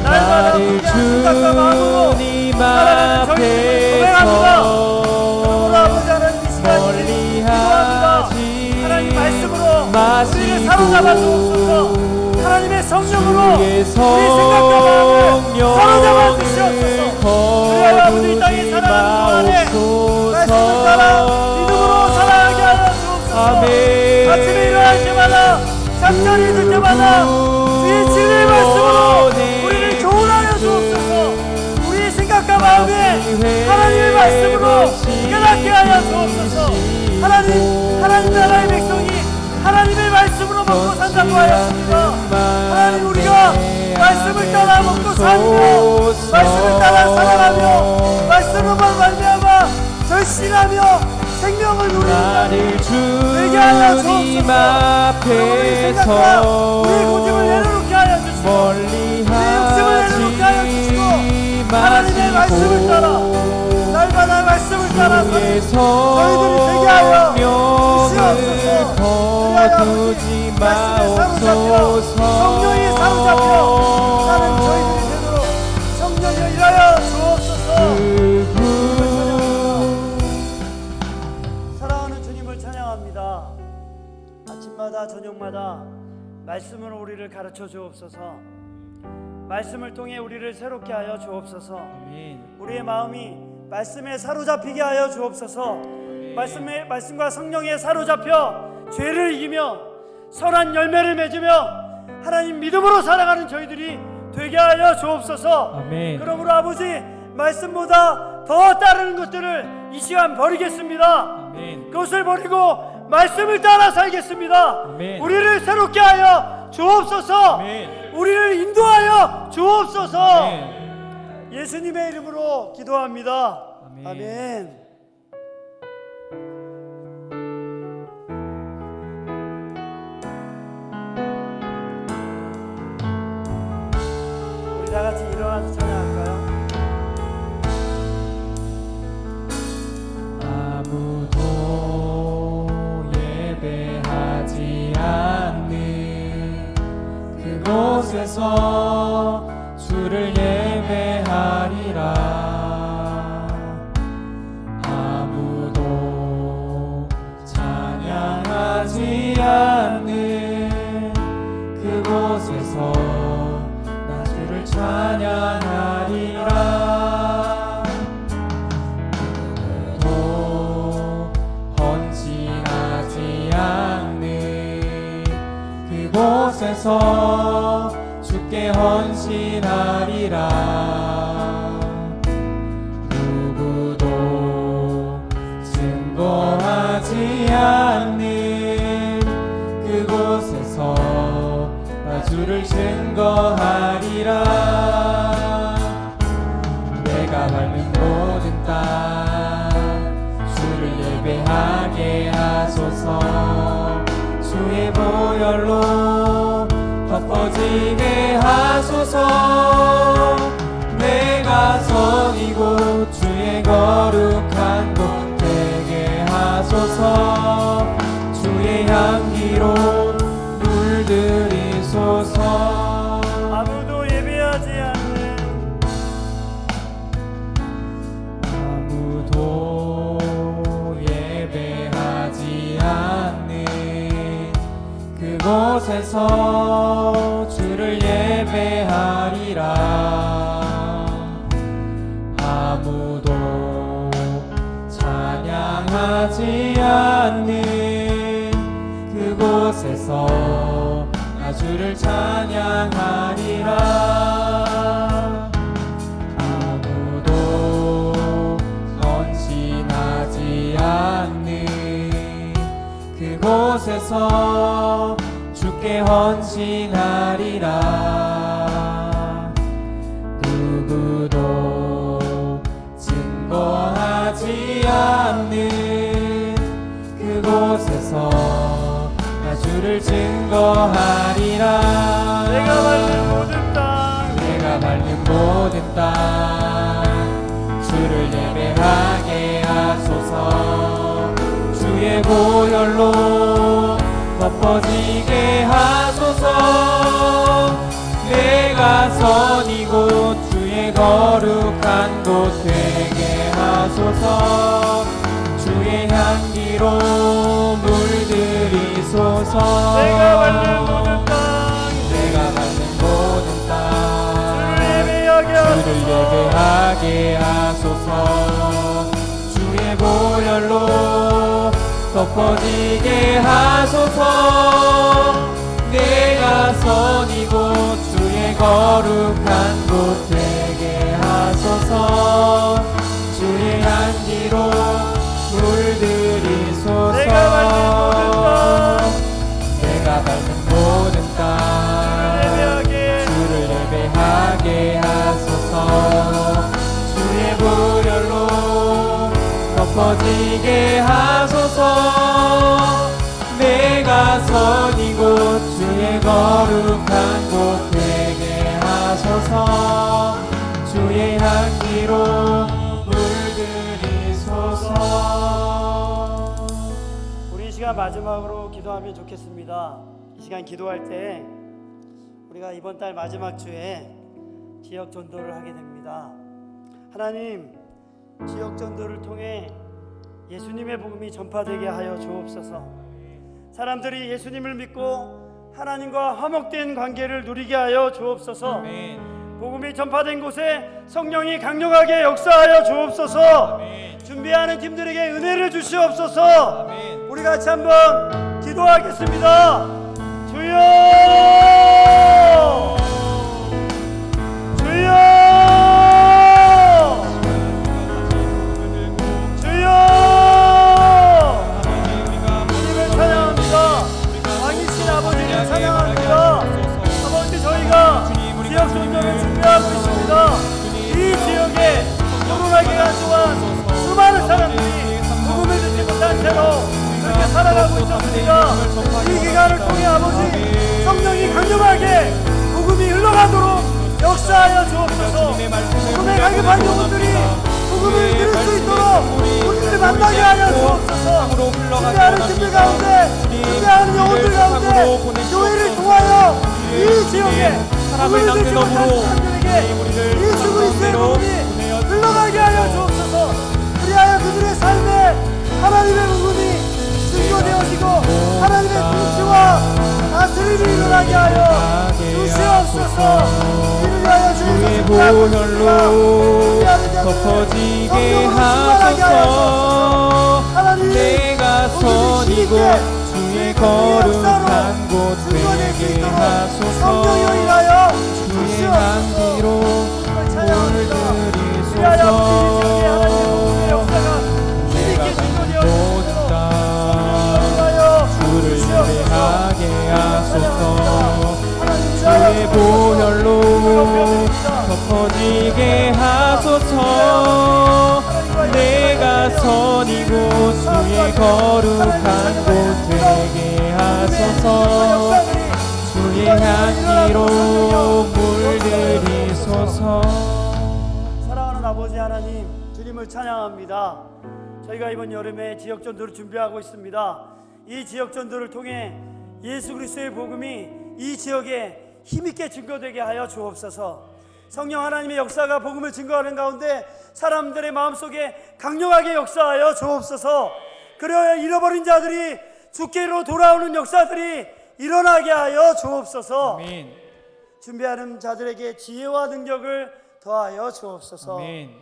날마다 피한 생각과 마음으로 살아가는 저희들을 고백합니다. 그러므로 아버지 하나님 이 시간 기도합니다. 하나님 말씀으로 우리를 사로잡아 주옵소서. 하나님의 성령으로 우리 생각과 마음을 사로잡아 주시옵소서. 주여 아버지 이 땅에 살아가는 동안에 말씀을 따라 믿음으로 살아가게 하여 주옵소서. 아침에 일어날 때마다 잠자리 들 때마다 주의 진리의 말씀으로 우리를 교훈하여 주옵소서. 우리의 생각과 마음에 하나님의 말씀으로 깨닫게 하여 주옵소서. 하나님 나라의 백성이 하나님의 말씀으로 먹고 산다고 하였습니다. 하나님 우리가 말씀을 따라 먹고 살며 말씀을 따라 살아가며 말씀으로만 말미암아 절실하며 생명을 누리는 자를 되게 하여 주옵소서. 우리 생각과 우리의 고집을 내려놓게 하여 주시고 우리의 욕심을 내려놓게 하여 주시고 하나님의 말씀을 따라 날마다 말씀을 따라서 저희들이 되게 하여 주시옵소서. 아버지 말씀에 사로잡혀 성령이 사로잡혀 사는 저희들이 되도록 성령이 일하여 주옵소서. 사랑하는 주님을 찬양합니다. 아침마다 저녁마다 말씀으로 우리를 가르쳐 주옵소서. 말씀을 통해 우리를 새롭게 하여 주옵소서. 아멘. 우리의 마음이 말씀에 사로잡히게 하여 주옵소서. 말씀과 성령에 사로잡혀 죄를 이기며 선한 열매를 맺으며 하나님 믿음으로 살아가는 저희들이 되게 하여 주옵소서. 아멘. 그러므로 아버지 말씀보다 더 따르는 것들을 이 시간 버리겠습니다. 아멘. 그것을 버리고 말씀을 따라 살겠습니다. 아멘. 우리를 새롭게 하여 주옵소서. 아멘. 우리를 인도하여 주옵소서. 아멘. 예수님의 이름으로 기도합니다. 아멘. 아멘. 우리 다 같이 일어나서 찬양할까요? 아무도 예배하지 않는 그곳에서 주를 예배하리라. 아무도 찬양하지 않는 그곳에서 나 주를 찬양하리라. 누구도 헌신하지 않는 그곳에서 주께 헌신하리라. 누구도 증거하지 않는 그곳에서 나 주를 증거하리라. 내가 밟는 모든 땅 주를 예배하게 하소서. 주의 보혈로 덮어지게 하소서. 내가 선이고 주의 거룩한 곳 되게 하소서. 주의 향기로 물들이소서. 아무도 예배하지 않는 아무도 그곳에서 주를 예배하리라. 아무도 찬양하지 않는 그곳에서 나 주를 찬양하리라. 아무도 헌신하지 않는 그곳에서 주께 헌신하리라. 누구도 증거하지 않는 그곳에서 나 주를 증거하리라. 내가 밟는 모든 땅, 내가 밟는 모든 땅 주를 예배하게 하소서. 주의 보혈로 덮어지게 하소서. 내가 선 이곳 주의 거룩한 곳 되게 하소서. 주의 향기로 물들이소서. 내가 밟는 모든 땅, 내가 밟는 모든 땅 주를 예배하게 주를 예배하게 하소서. 주의 보혈로 덮어지게 하소서. 내가 선 이곳 주의 거룩한 곳 되게 하소서. 주의 향기로 물들이소서. 내가 밟는 모든 땅, 내가 밟는 모든 땅 주를 예배하게 하소서. 주의 보혈로 덮어지게 하소서. 내가 선 이곳 주의 거룩한 곳 되게 하소서. 주의 향기로 물들이소서. 우리 이 시간 마지막으로 기도하면 좋겠습니다. 이 시간 기도할 때 우리가 이번 달 마지막 주에 지역 전도를 하게 됩니다. 하나님, 지역 전도를 통해 예수님의 복음이 전파되게 하여 주옵소서. 사람들이 예수님을 믿고 하나님과 화목된 관계를 누리게 하여 주옵소서. 복음이 전파된 곳에 성령이 강력하게 역사하여 주옵소서. 준비하는 팀들에게 은혜를 주시옵소서. 우리 같이 한번 기도하겠습니다. 주여, 주여, 주여. 주님을 찬양합니다. 왕이신 아버지를 찬양합니다. 아버지, 저희가 지역 전도를 준비하고 있습니다. 이 지역에 코로나 기간 동안 수많은 사람들이 복음을 듣지 못한 채로 그렇게 살아가고 있었습니다. 이 기간을 통해 아버지, 성령이 강력하게 복음이 흘러가도록 역사하여 주옵소서. 복음에 갈급한 영혼들이 복음을 들을 수 있도록 우리를 만나게 하여 주옵소서. 준비하는 팀들 가운데, 준비하는 영혼들 가운데 교회를 통하여 이 지역에 복음을 듣지 못한 사람들에게 예수 그리스도의 복음이 흘러가게 하여 주옵소서. 그리하여 그들의 삶에 하나님의 복음이 증거되어지고 하나님의 통치와 다스림이 일어나게 하여 주시옵소서. 이를 위하여 주의 보혈로 덮어지게 하소서. 내가 선 이곳 주의 거룩한 곳 되게 하소서. 주의 향기로 물들이소서. 내가 밟는 모든 땅 주를 예배하게 하소서. 주의 보혈로 덮어지게 하소서. 내가 선 이곳 주의 거룩한 곳 되게 하소서. 주의 향기로 물들이소서. 사랑하는 아버지 하나님, 주님을 찬양합니다. 저희가 이번 여름에 지역 전도를 준비하고 있습니다. 이 지역 전도를 통해 예수 그리스도의 복음이 이 지역에 힘있게 증거되게 하여 주옵소서. 성령 하나님의 역사가 복음을 증거하는 가운데 사람들의 마음속에 강력하게 역사하여 주옵소서. 그리하여 잃어버린 자들이 주께로 돌아오는 역사들이 일어나게 하여 주옵소서. 아멘. 준비하는 자들에게 지혜와 능력을 더하여 주옵소서. 아멘.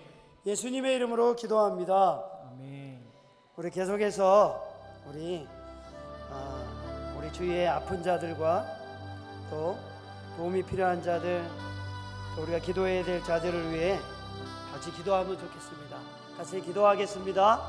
예수님의 이름으로 기도합니다. 아멘. 우리 계속해서 우리 주위의 아픈 자들과 또 도움이 필요한 자들, 또 우리가 기도해야 될 자들을 위해 같이 기도하면 좋겠습니다. 같이 기도하겠습니다.